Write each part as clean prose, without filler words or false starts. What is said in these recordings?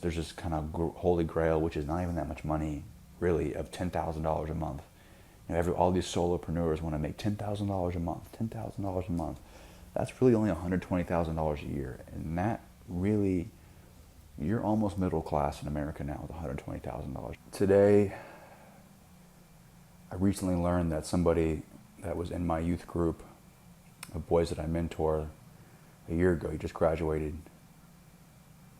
there's this kind of holy grail, which is not even that much money, really, of $10,000 a month. All these solopreneurs want to make $10,000 a month, $10,000 a month. That's really only $120,000 a year, and that really, you're almost middle class in America now with $120,000. Today, I recently learned that somebody that was in my youth group of boys that I mentor a year ago, he just graduated.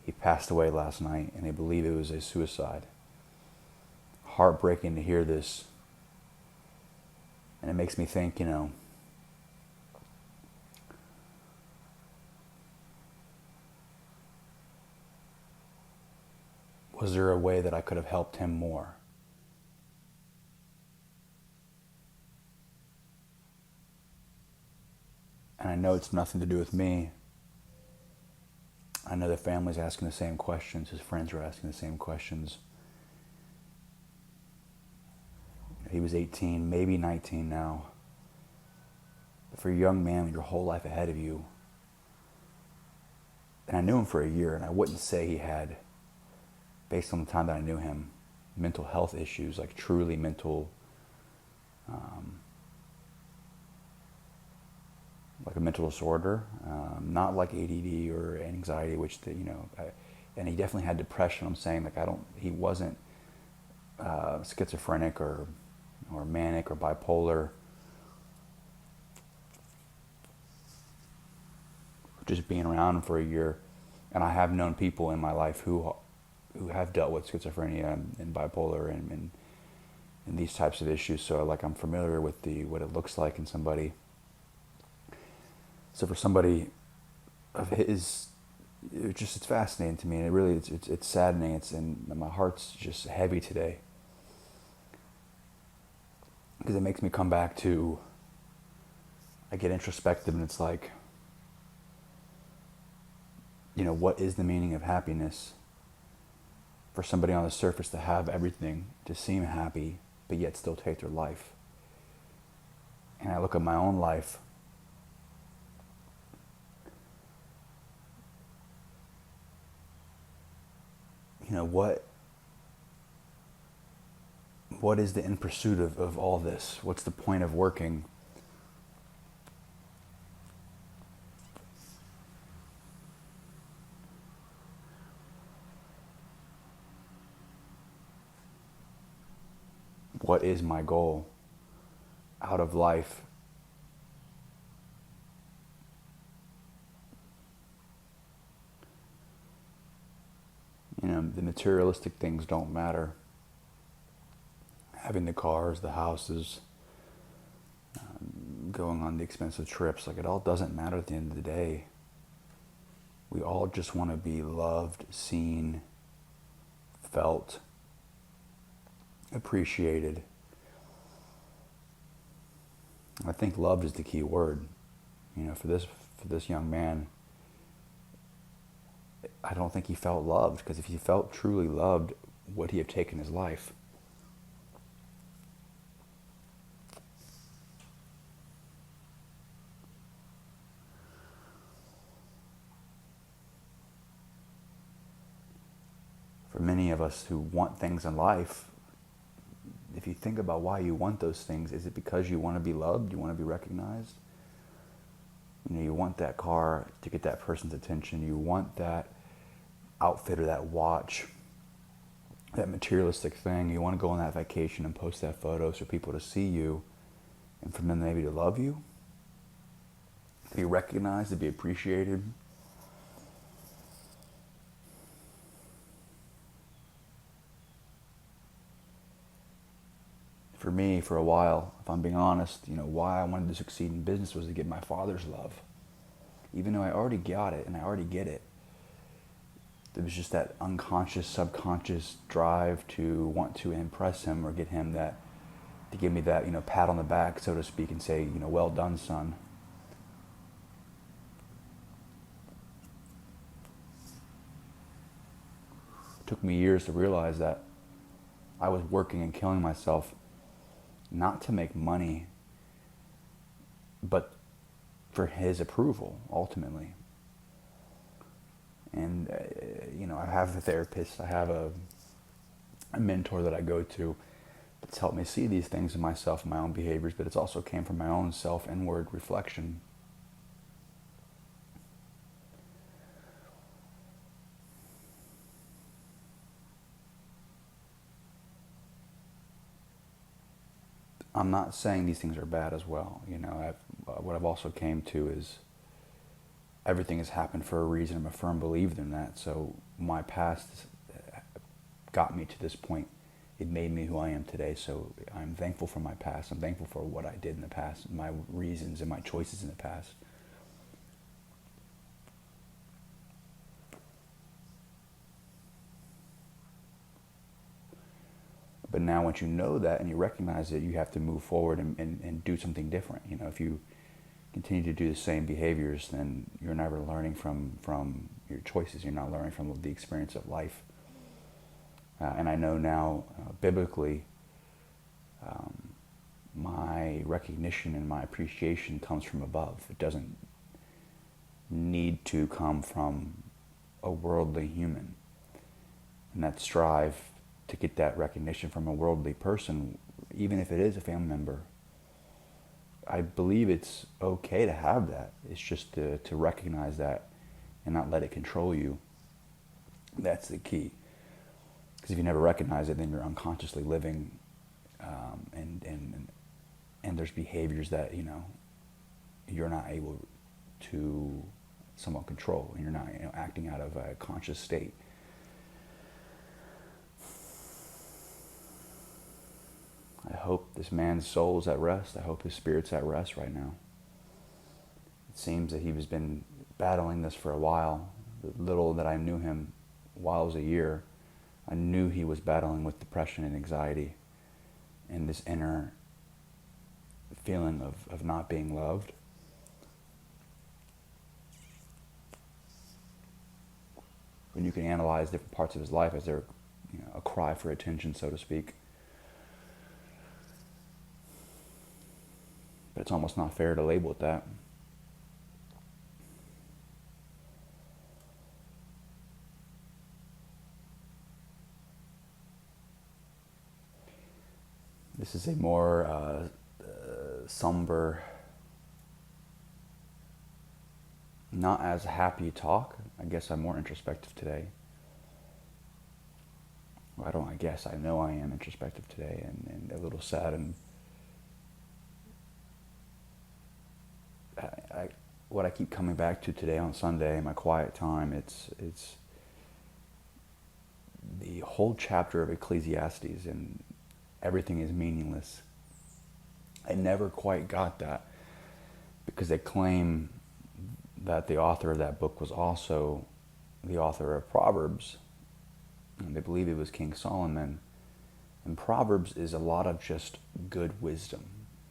He passed away last night, and they believe it was a suicide. Heartbreaking to hear this. And it makes me think, was there a way that I could have helped him more? And I know it's nothing to do with me. I know the family's asking the same questions. His friends are asking the same questions. He was 18, maybe 19 now. But for a young man with your whole life ahead of you, and I knew him for a year, and I wouldn't say he had, based on the time that I knew him, mental health issues, like truly mental, like a mental disorder, not like ADD or anxiety, and he definitely had depression. I'm saying, he wasn't schizophrenic or manic or bipolar. Just being around him for a year, and I have known people in my life who have dealt with schizophrenia and bipolar and these types of issues. So I'm familiar with what it looks like in somebody. So for somebody of his, it's fascinating to me, and it really it's saddening. And my heart's just heavy today because it makes me come back to. I get introspective, and it's like, what is the meaning of happiness? For somebody on the surface to have everything, to seem happy, but yet still take their life. And I look at my own life. What is the end pursuit of all this? What's the point of working? What is my goal out of life? The materialistic things don't matter. Having the cars, the houses, going on the expensive trips, it all doesn't matter at the end of the day. We all just want to be loved, seen, felt, appreciated. I think love is the key word. For this young man, I don't think he felt loved, because if he felt truly loved, would he have taken his life? For many of us who want things in life, if you think about why you want those things, is it because you want to be loved? You want to be recognized? You want that car to get that person's attention. You want that outfit or that watch, that materialistic thing. You want to go on that vacation and post that photo for people to see you and for them maybe to love you, to be recognized, to be appreciated. For me, for a while, if I'm being honest, why I wanted to succeed in business was to get my father's love. Even though I already got it and I already get it, there was just that unconscious, subconscious drive to want to impress him or get him to give me that, pat on the back, so to speak, and say, well done, son. It took me years to realize that I was working and killing myself not to make money, but for his approval, ultimately. And, I have a therapist, I have a mentor that I go to that's helped me see these things in myself and my own behaviors, but it's also came from my own self-inward reflection. I'm not saying these things are bad as well. What I've also came to is everything has happened for a reason. I'm a firm believer in that. So my past got me to this point. It made me who I am today. So I'm thankful for my past. I'm thankful for what I did in the past, my reasons and my choices in the past. But now once you know that and you recognize it, you have to move forward and do something different. If you continue to do the same behaviors, then you're never learning from your choices. You're not learning from the experience of life. And I know now, biblically, my recognition and my appreciation comes from above. It doesn't need to come from a worldly human. And that strive to get that recognition from a worldly person, even if it is a family member, I believe it's okay to have that. It's just to recognize that and not let it control you. That's the key. Because if you never recognize it, then you're unconsciously living, and there's behaviors that you're not able to somewhat control, and you're not acting out of a conscious state. I hope this man's soul is at rest. I hope his spirit's at rest right now. It seems that he's been battling this for a while. The little that I knew him, while it was a year, I knew he was battling with depression and anxiety and this inner feeling of not being loved. When you can analyze different parts of his life as they're a cry for attention, so to speak. But it's almost not fair to label it that. This is a more somber, not as happy talk. I guess I'm more introspective today. Well, I know I am introspective today and a little sad. And what I keep coming back to today on Sunday in my quiet time, it's the whole chapter of Ecclesiastes, and everything is meaningless. I never quite got that, because they claim that the author of that book was also the author of Proverbs. And they believe it was King Solomon. And Proverbs is a lot of just good wisdom.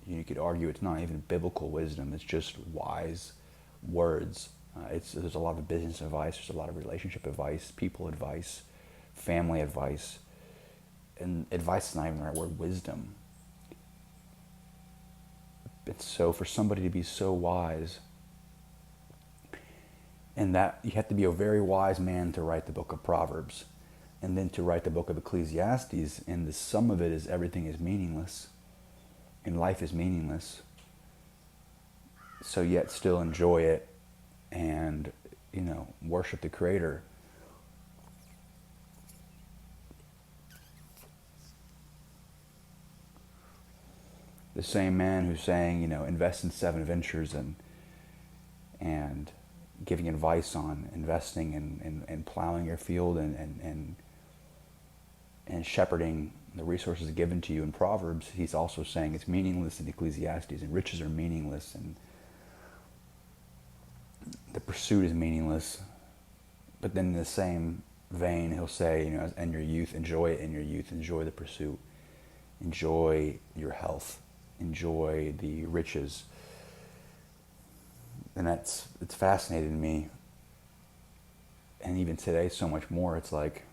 You could argue it's not even biblical wisdom. It's just wise words. There's a lot of business advice. There's a lot of relationship advice, people advice, family advice. And advice is not even the right word, wisdom. It's so for somebody to be so wise, and that you have to be a very wise man to write the book of Proverbs, and then to write the book of Ecclesiastes, and the sum of it is everything is meaningless, and life is meaningless. So yet still enjoy it, and worship the Creator. The same man who's saying, invest in 7 ventures and giving advice on investing and plowing your field and shepherding the resources given to you in Proverbs, he's also saying it's meaningless in Ecclesiastes, and riches are meaningless, and the pursuit is meaningless. But then in the same vein, he'll say, in your youth, enjoy it in your youth, enjoy the pursuit, enjoy your health, enjoy the riches. And it's fascinated me. And even today, so much more, it's like,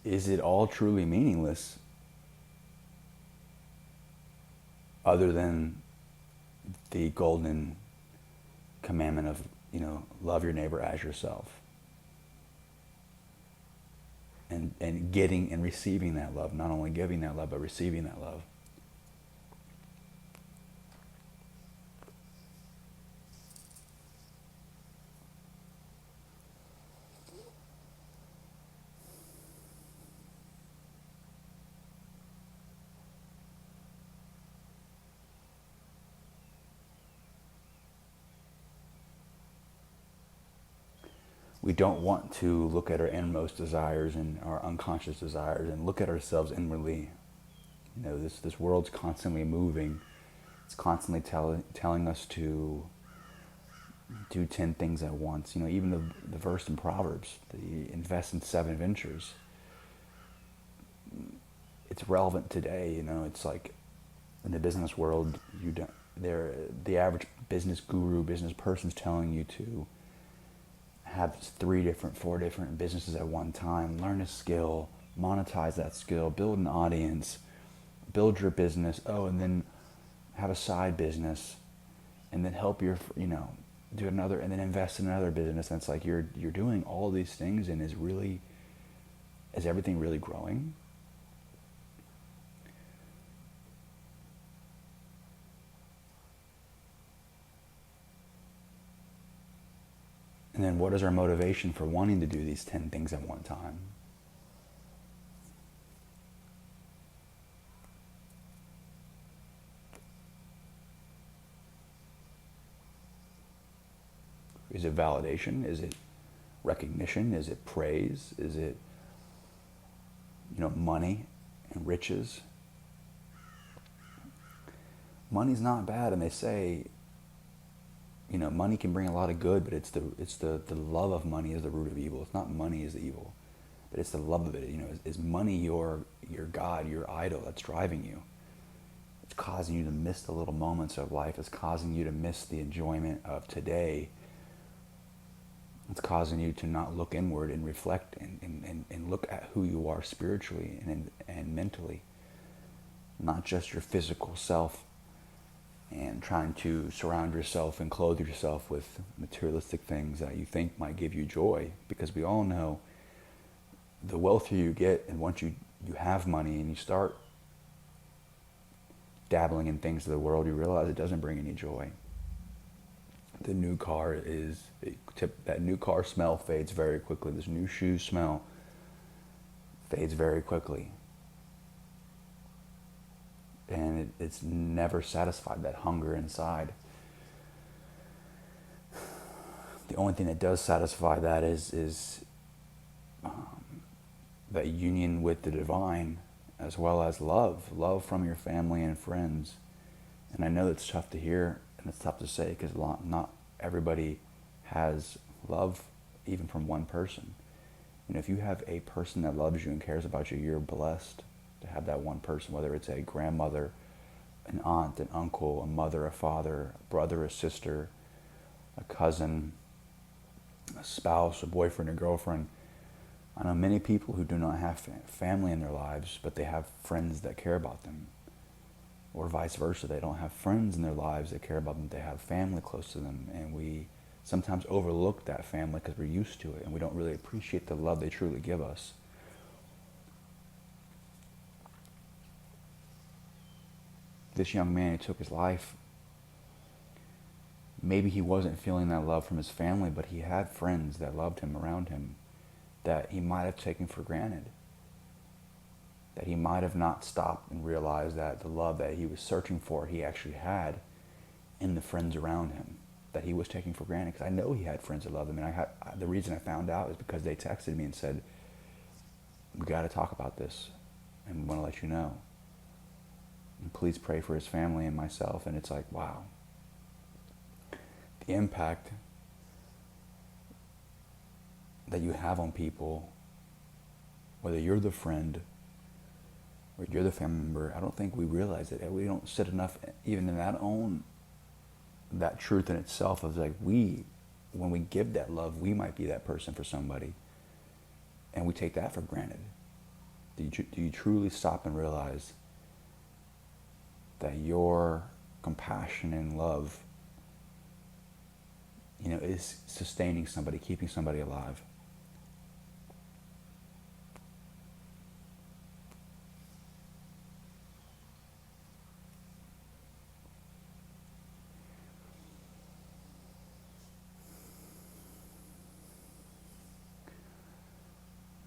is it all truly meaningless other than the golden commandment of, love your neighbor as yourself. And getting and receiving that love, not only giving that love, but receiving that love. We don't want to look at our inmost desires and our unconscious desires and look at ourselves inwardly. This world's constantly moving. It's constantly telling us to do 10 things at once. Even the verse in Proverbs, the invest in 7 ventures. It's relevant today. It's like in the business world, the average business guru, business person's telling you to have 4 different businesses at one time, learn a skill, monetize that skill, build an audience, build your business, and then have a side business, and then help do another, and then invest in another business. And it's like you're doing all these things, and is everything really growing? And then what is our motivation for wanting to do these 10 things at one time? Is it validation? Is it recognition? Is it praise? Is it, money and riches? Money's not bad, and they say, money can bring a lot of good, but it's the love of money is the root of evil. It's not money is the evil, but it's the love of it. Is money your God, your idol that's driving you? It's causing you to miss the little moments of life. It's causing you to miss the enjoyment of today. It's causing you to not look inward and reflect and look at who you are spiritually and mentally, not just your physical self, and trying to surround yourself and clothe yourself with materialistic things that you think might give you joy. Because we all know the wealthier you get, and once you have money and you start dabbling in things of the world, you realize it doesn't bring any joy. The new car that new car smell fades very quickly. This new shoe smell fades very quickly. And it's never satisfied, that hunger inside. The only thing that does satisfy that is that union with the divine, as well as love from your family and friends. And I know it's tough to hear and it's tough to say, because not everybody has love even from one person. If you have a person that loves you and cares about you, you're blessed to have that one person, whether it's a grandmother, an aunt, an uncle, a mother, a father, a brother, a sister, a cousin, a spouse, a boyfriend, a girlfriend. I know many people who do not have family in their lives, but they have friends that care about them. Or vice versa, they don't have friends in their lives that care about them, they have family close to them. And we sometimes overlook that family because we're used to it, and we don't really appreciate the love they truly give us. This young man who took his life, maybe he wasn't feeling that love from his family, but he had friends that loved him around him that he might have taken for granted. That he might have not stopped and realized that the love that he was searching for, he actually had in the friends around him that he was taking for granted. Because I know he had friends that loved him, and the reason I found out is because they texted me and said, "We got to talk about this, and we want to let you know. And please pray for his family and myself." And it's like, wow. The impact that you have on people, whether you're the friend or you're the family member, I don't think we realize it. We don't sit enough even in that own, that truth in itself of like, when we give that love, we might be that person for somebody. And we take that for granted. Do you truly stop and realize that your compassion and love is sustaining somebody, keeping somebody alive.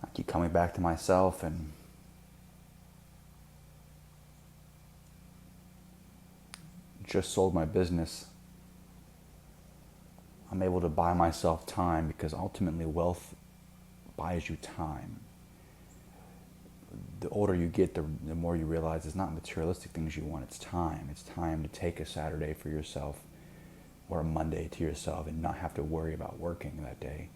I keep coming back to myself, and just sold my business. I'm able to buy myself time, because ultimately wealth buys you time. The older you get, the more you realize it's not materialistic things you want, it's time. It's time to take a Saturday for yourself or a Monday to yourself and not have to worry about working that day.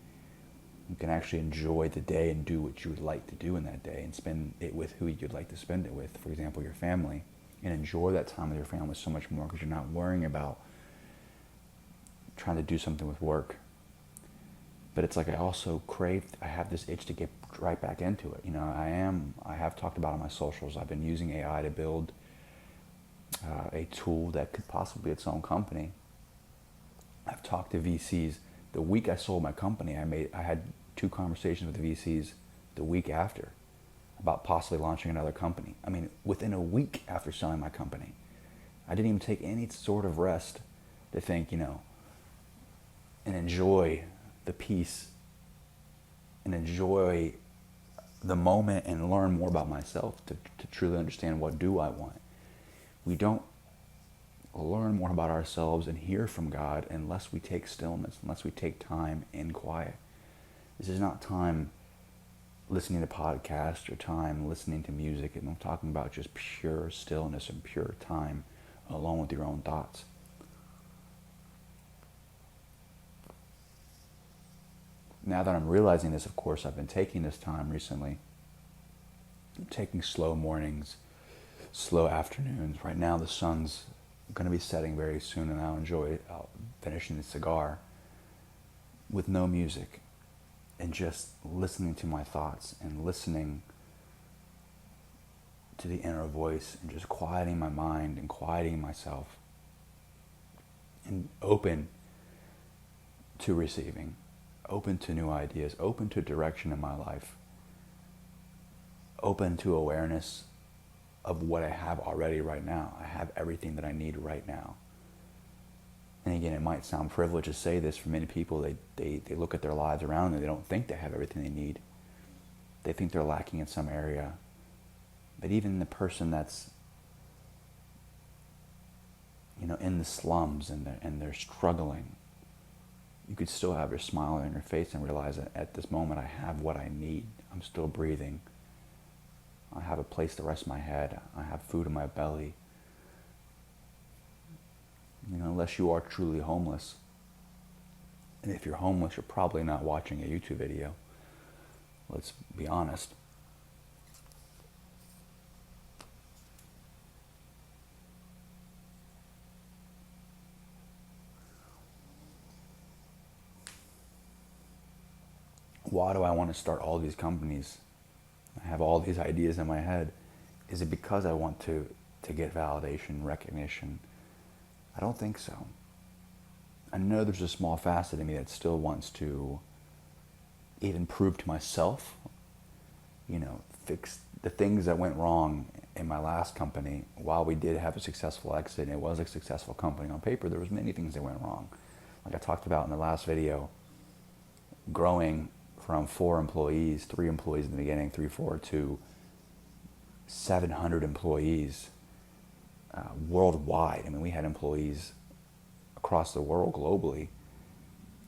You can actually enjoy the day and do what you would like to do in that day and spend it with who you'd like to spend it with, for example, your family, and enjoy that time with your family so much more because you're not worrying about trying to do something with work. But it's like I have this itch to get right back into it. I have talked about on my socials, I've been using AI to build a tool that could possibly be its own company. I've talked to VCs. The week I sold my company, I had 2 conversations with the VCs the week after about possibly launching another company. I mean, within a week after selling my company. I didn't even take any sort of rest to think, and enjoy the peace and enjoy the moment and learn more about myself to truly understand what do I want. We don't learn more about ourselves and hear from God unless we take stillness, unless we take time in quiet. This is not time listening to podcasts or time listening to music. And I'm talking about just pure stillness and pure time alone with your own thoughts. Now that I'm realizing this, of course, I've been taking this time recently. I'm taking slow mornings, slow afternoons. Right now the sun's going to be setting very soon, and I'll finishing the cigar with no music and just listening to my thoughts and listening to the inner voice and just quieting my mind and quieting myself and open to receiving, open to new ideas, open to direction in my life, open to awareness of what I have already right now. I have everything that I need right now. And again, it might sound privileged to say this. For many people, they look at their lives around them, they don't think they have everything they need. They think they're lacking in some area. But even the person that's in the slums and they're struggling, you could still have your smile on your face and realize that at this moment I have what I need. I'm still breathing. I have a place to rest my head. I have food in my belly. Unless you are truly homeless. And if you're homeless, you're probably not watching a YouTube video. Let's be honest. Why do I want to start all these companies? I have all these ideas in my head. Is it because I want to get validation, recognition? I don't think so. I know there's a small facet in me that still wants to even prove to myself, fix the things that went wrong in my last company. While we did have a successful exit and it was a successful company on paper, there was many things that went wrong. Like I talked about in the last video, growing from 3 employees in the beginning, 4, to 700 employees worldwide. I mean, we had employees across the world globally.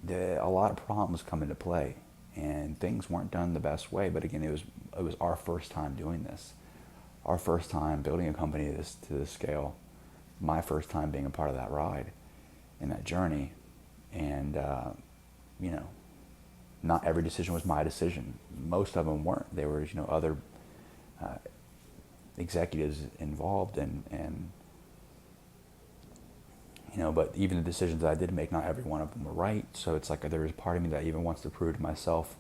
A lot of problems come into play, and things weren't done the best way. But again, it was our first time doing this, our first time building a company to this scale, my first time being a part of that ride and that journey, and not every decision was my decision. Most of them weren't. There were, other executives involved, and but even the decisions that I did make, not every one of them were right. So it's like there was a part of me that even wants to prove to myself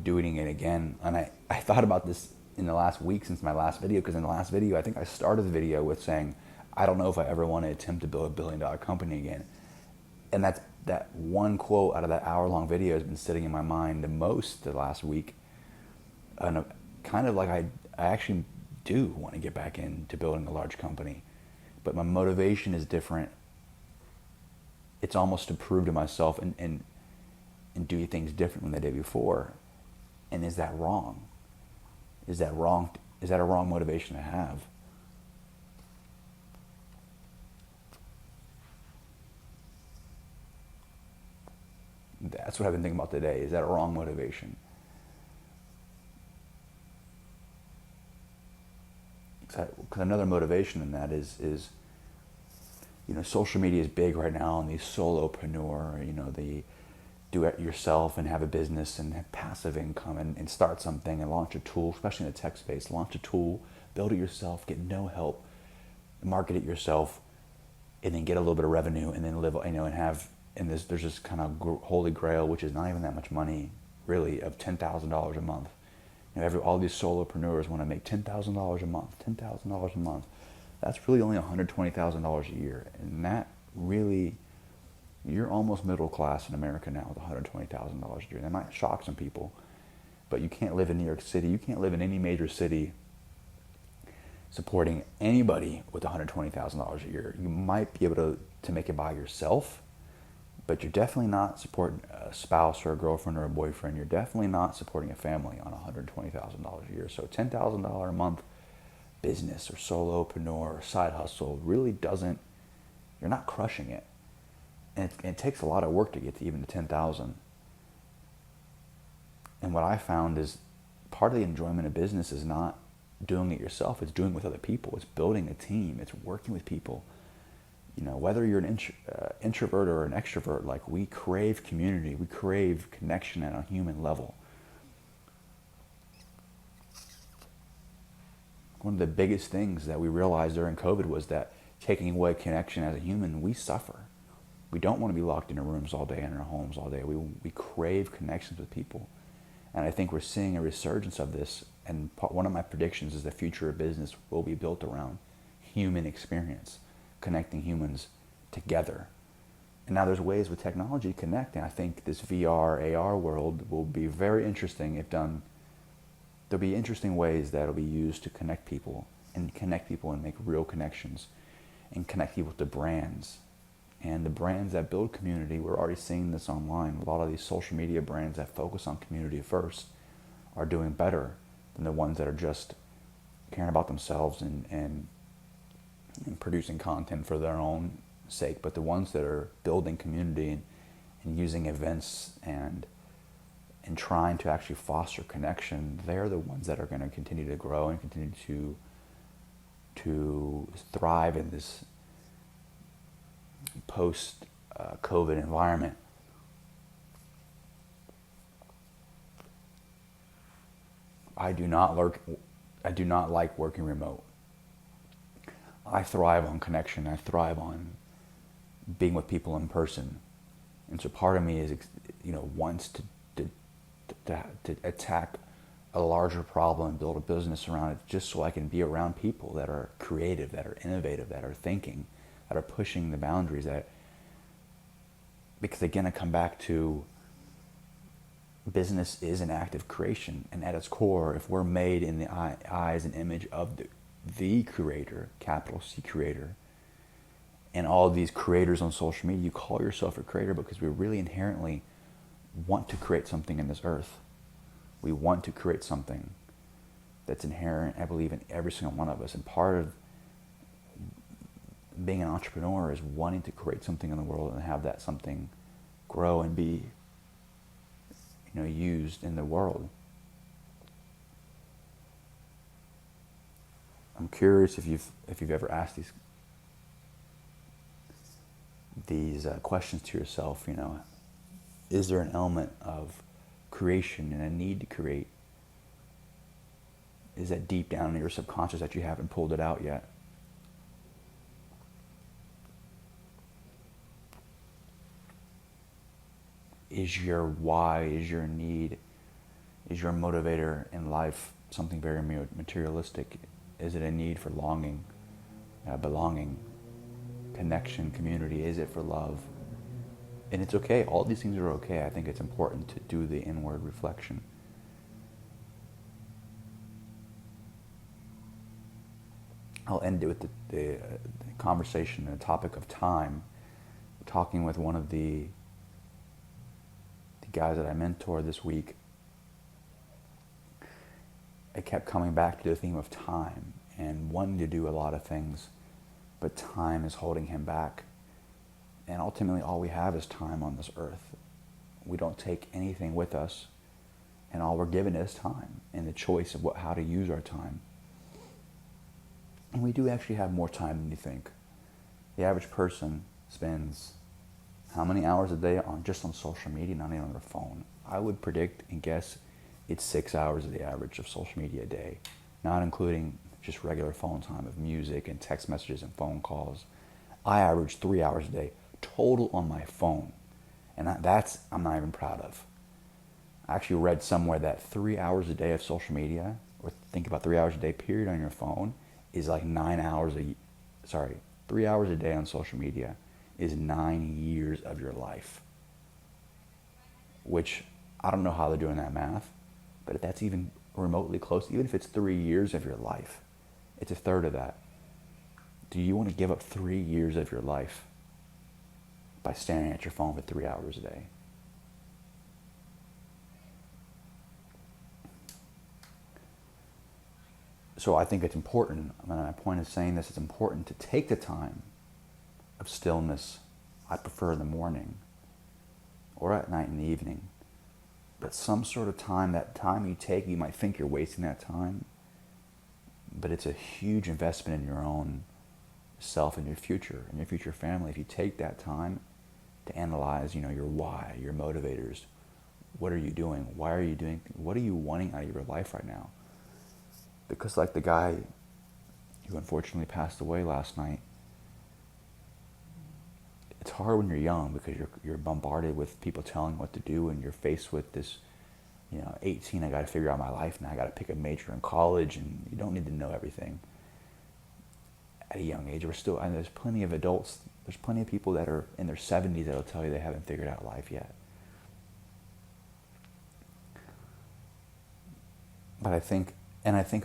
doing it again. And I thought about this in the last week since my last video, because in the last video, I think I started the video with saying, I don't know if I ever want to attempt to build $1 billion company again. And that's that one quote out of that hour-long video has been sitting in my mind the most the last week. And kind of like I actually do want to get back into building a large company, but my motivation is different. It's almost to prove to myself and do things different than the day before. And is that wrong? Is that wrong? Is that a wrong motivation to have? That's what I've been thinking about today. Is that a wrong motivation? Because another motivation in that is social media is big right now, and these solopreneur, the do it yourself and have a business and have passive income and start something and launch a tool, especially in the tech space, launch a tool, build it yourself, get no help, market it yourself, and then get a little bit of revenue and then live, and have, and there's this kind of holy grail, which is not even that much money, really, of $10,000 a month. All these solopreneurs want to make $10,000 a month, $10,000 a month. That's really only $120,000 a year, and that really, you're almost middle class in America now with $120,000 a year. That might shock some people, but you can't live in New York City. You can't live in any major city supporting anybody with $120,000 a year. You might be able to make it by yourself, but you're definitely not supporting a spouse or a girlfriend or a boyfriend. You're definitely not supporting a family on $120,000 a year. So $10,000 a month business or solopreneur or side hustle really doesn't, you're not crushing it. And it takes a lot of work to get to even to 10,000. And what I found is part of the enjoyment of business is not doing it yourself. It's doing it with other people. It's building a team. It's working with people. Whether you're an introvert or an extrovert, like, we crave community. We crave connection at a human level. One of the biggest things that we realized during COVID was that taking away connection as a human, we suffer. We don't want to be locked in our rooms all day, in our homes all day. We crave connections with people. And I think we're seeing a resurgence of this. And one of my predictions is the future of business will be built around human experience, connecting humans together. And now there's ways with technology to connect. And I think this VR, AR world will be very interesting if done. There'll be interesting ways that will be used to connect people and make real connections and connect people to brands. And the brands that build community, we're already seeing this online. A lot of these social media brands that focus on community first are doing better than the ones that are just caring about themselves and producing content for their own sake. But the ones that are building community and using events and trying to actually foster connection, they're the ones that are going to continue to grow and continue to thrive in this post-COVID environment. I do not like working remote. I thrive on connection. I thrive on being with people in person. And so part of me is, wants to attack a larger problem and build a business around it, just so I can be around people that are creative, that are innovative, that are thinking, that are pushing the boundaries. Because again, I come back to business is an act of creation, and at its core, if we're made in the eyes and image of the creator, capital C creator, and all of these creators on social media, you call yourself a creator because we really inherently want to create something in this earth. We want to create something that's inherent, I believe, in every single one of us. And part of being an entrepreneur is wanting to create something in the world and have that something grow and be, used in the world. I'm curious if you've ever asked these questions to yourself. Is there an element of creation and a need to create? Is that deep down in your subconscious that you haven't pulled it out yet? Is your why, is your need, is your motivator in life something very materialistic? Is it a need for longing, belonging, connection, community? Is it for love? And it's okay. All these things are okay. I think it's important to do the inward reflection. I'll end it with the conversation, the topic of time. Talking with one of the guys that I mentor this week, I kept coming back to the theme of time and wanting to do a lot of things, but time is holding him back. And ultimately, all we have is time on this earth. We don't take anything with us, and all we're given is time and the choice of how to use our time. And we do actually have more time than you think. The average person spends how many hours a day on social media, not even on their phone? I would predict and guess it's 6 hours of the average of social media a day, not including just regular phone time of music and text messages and phone calls. I average 3 hours a day total on my phone, and I'm not even proud of. I actually read somewhere that 3 hours a day of social media, or think about 3 hours a day period on your phone, is like 3 hours a day on social media is 9 years of your life. Which, I don't know how they're doing that math, but if that's even remotely close, even if it's 3 years of your life, it's a third of that. Do you want to give up 3 years of your life by staring at your phone for 3 hours a day? So I think it's important, my point is saying this, it's important to take the time of stillness. I prefer in the morning or at night in the evening. But some sort of time, that time you take, you might think you're wasting that time, but it's a huge investment in your own self and your future family. If you take that time to analyze, your why, your motivators, what are you doing? Why are you doing? What are you wanting out of your life right now? Because like the guy who unfortunately passed away last night, it's hard when you're young because you're bombarded with people telling what to do, and you're faced with this, 18, I got to figure out my life now. I got to pick a major in college, and you don't need to know everything. At a young age, and there's plenty of adults, there's plenty of people that are in their 70s that'll tell you they haven't figured out life yet. But I think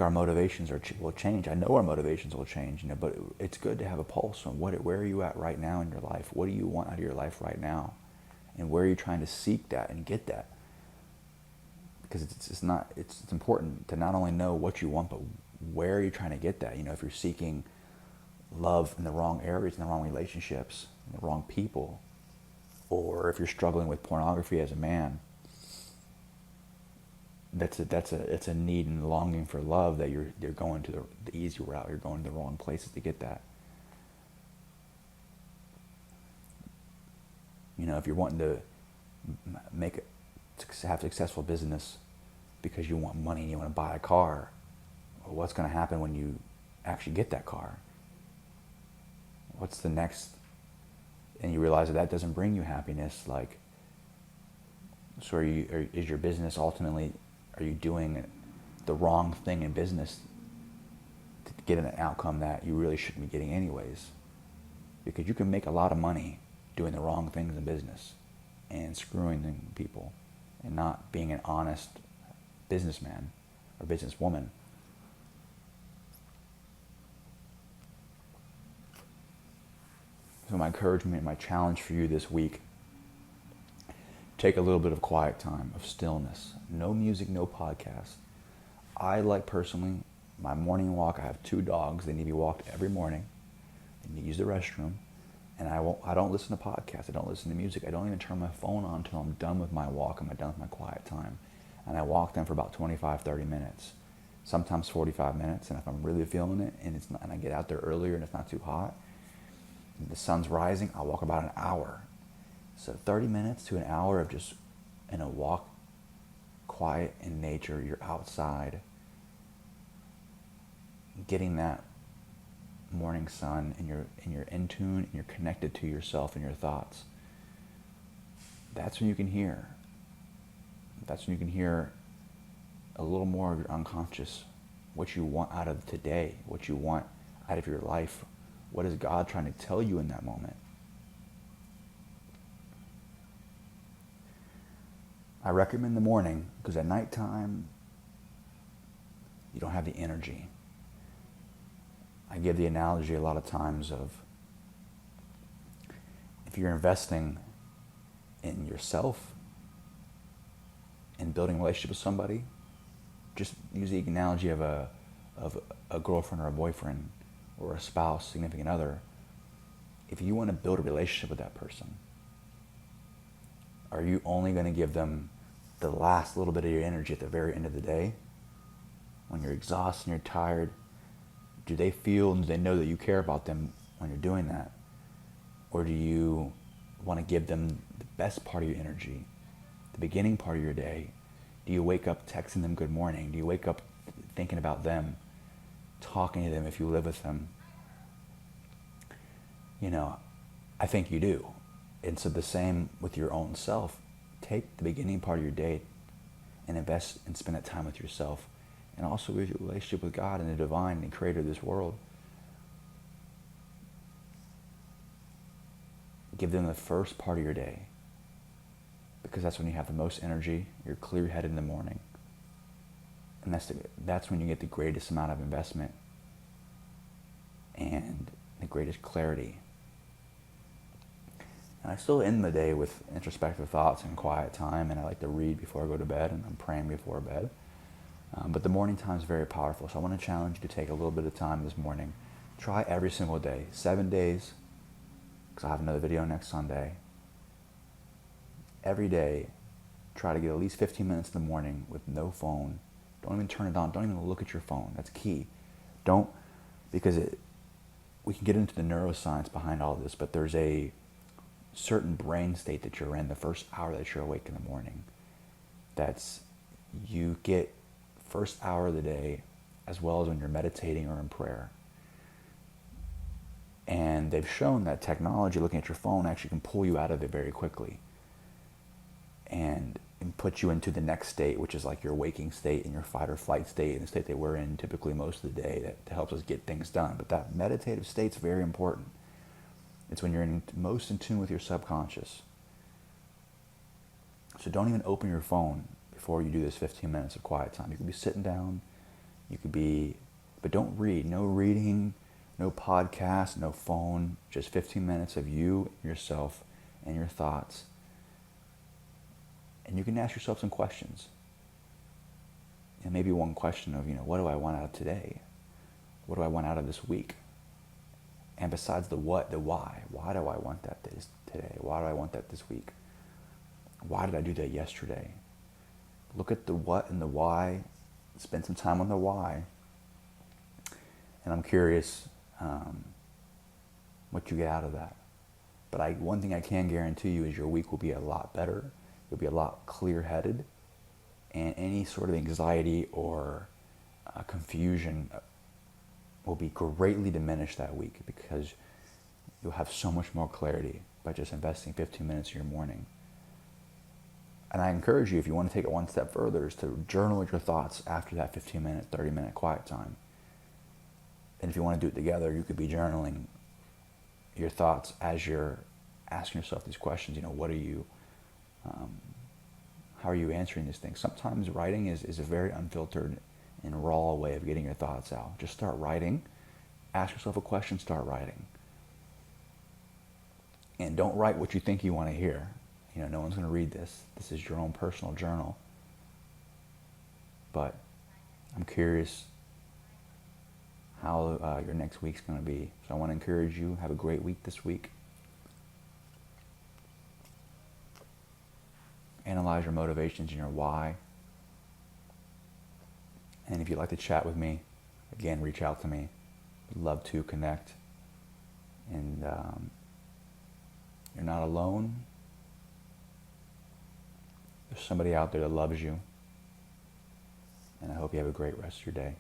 our motivations will change. I know our motivations will change, but it's good to have a pulse on where are you at right now in your life? What do you want out of your life right now? And where are you trying to seek that and get that? Because it's important to not only know what you want, but where are you trying to get that? If you're seeking love in the wrong areas, in the wrong relationships, in the wrong people, or if you're struggling with pornography as a man, it's a need and longing for love that you're going to the easy route. You're going to the wrong places to get that. If you're wanting to have successful business because you want money and you want to buy a car, well, what's going to happen when you actually get that car? What's the next? And you realize that doesn't bring you happiness. So is your business ultimately? Are you doing the wrong thing in business to get an outcome that you really shouldn't be getting anyways? Because you can make a lot of money doing the wrong things in business and screwing people and not being an honest businessman or businesswoman. So my encouragement, my challenge for you this week, take a little bit of quiet time, of stillness. No music, no podcast. I personally, my morning walk, I have 2 dogs. They need to be walked every morning. They need to use the restroom. And I don't listen to podcasts. I don't listen to music. I don't even turn my phone on until I'm done with my walk and I'm done with my quiet time. And I walk them for about 25, 30 minutes. Sometimes 45 minutes. And if I'm really feeling it and I get out there earlier and it's not too hot, and the sun's rising, I'll walk about an hour. So 30 minutes to an hour of just in a walk, quiet in nature. You're outside, getting that morning sun, and you're in tune, and you're connected to yourself and your thoughts. That's when you can hear. That's when you can hear a little more of your unconscious, what you want out of today, what you want out of your life. What is God trying to tell you in that moment? I recommend the morning because at nighttime, you don't have the energy. I give the analogy a lot of times of if you're investing in yourself, in building a relationship with somebody, just use the analogy of a girlfriend or a boyfriend or a spouse, significant other. If you want to build a relationship with that person, are you only going to give them the last little bit of your energy at the very end of the day? When you're exhausted and you're tired, do they feel and do they know that you care about them when you're doing that? Or do you want to give them the best part of your energy, the beginning part of your day? Do you wake up texting them good morning? Do you wake up thinking about them, talking to them if you live with them? You know, I think you do. And so the same with your own self. Take the beginning part of your day and invest and spend that time with yourself, and also with your relationship with God and the divine and creator of this world. Give them the first part of your day, because that's when you have the most energy. You're clear-headed in the morning, and that's when you get the greatest amount of investment and the greatest clarity. And I still end the day with introspective thoughts and quiet time, and I like to read before I go to bed, and I'm praying before bed. But the morning time is very powerful, so I want to challenge you to take a little bit of time this morning. Try every single day, 7 days, because I have another video next Sunday. Every day, try to get at least 15 minutes in the morning with no phone. Don't even turn it on. Don't even look at your phone. That's key. Don't, because we can get into the neuroscience behind all of this, but there's a certain brain state that you're in the first hour that you're awake in the morning. That's, you get first hour of the day as well as when you're meditating or in prayer. And they've shown that technology, looking at your phone, actually can pull you out of it very quickly and put you into the next state, which is like your waking state and your fight or flight state, and the state that we're in typically most of the day that helps us get things done. But that meditative state's very important. It's when you're most in tune with your subconscious. So don't even open your phone before you do this 15 minutes of quiet time. You could be sitting down, but don't read. No reading, no podcast, no phone, just 15 minutes of you, yourself, and your thoughts. And you can ask yourself some questions. And maybe one question of, what do I want out of today? What do I want out of this week? And besides the what, the why. Why do I want that today? Why do I want that this week? Why did I do that yesterday? Look at the what and the why. Spend some time on the why. And I'm curious what you get out of that. But one thing I can guarantee you is your week will be a lot better. You'll be a lot clear-headed. And any sort of anxiety or confusion will be greatly diminished that week, because you'll have so much more clarity by just investing 15 minutes of your morning. And I encourage you, if you want to take it one step further, is to journal your thoughts after that 15-minute, 30-minute quiet time. And if you want to do it together, you could be journaling your thoughts as you're asking yourself these questions. What are you, how are you answering these things? Sometimes writing is a very unfiltered and raw way of getting your thoughts out. Just start writing. Ask yourself a question, start writing. And don't write what you think you want to hear. No one's going to read this. This is your own personal journal. But I'm curious how your next week's going to be. So I want to encourage you, have a great week this week. Analyze your motivations and your why. And if you'd like to chat with me, again, reach out to me. I'd love to connect. And you're not alone. There's somebody out there that loves you. And I hope you have a great rest of your day.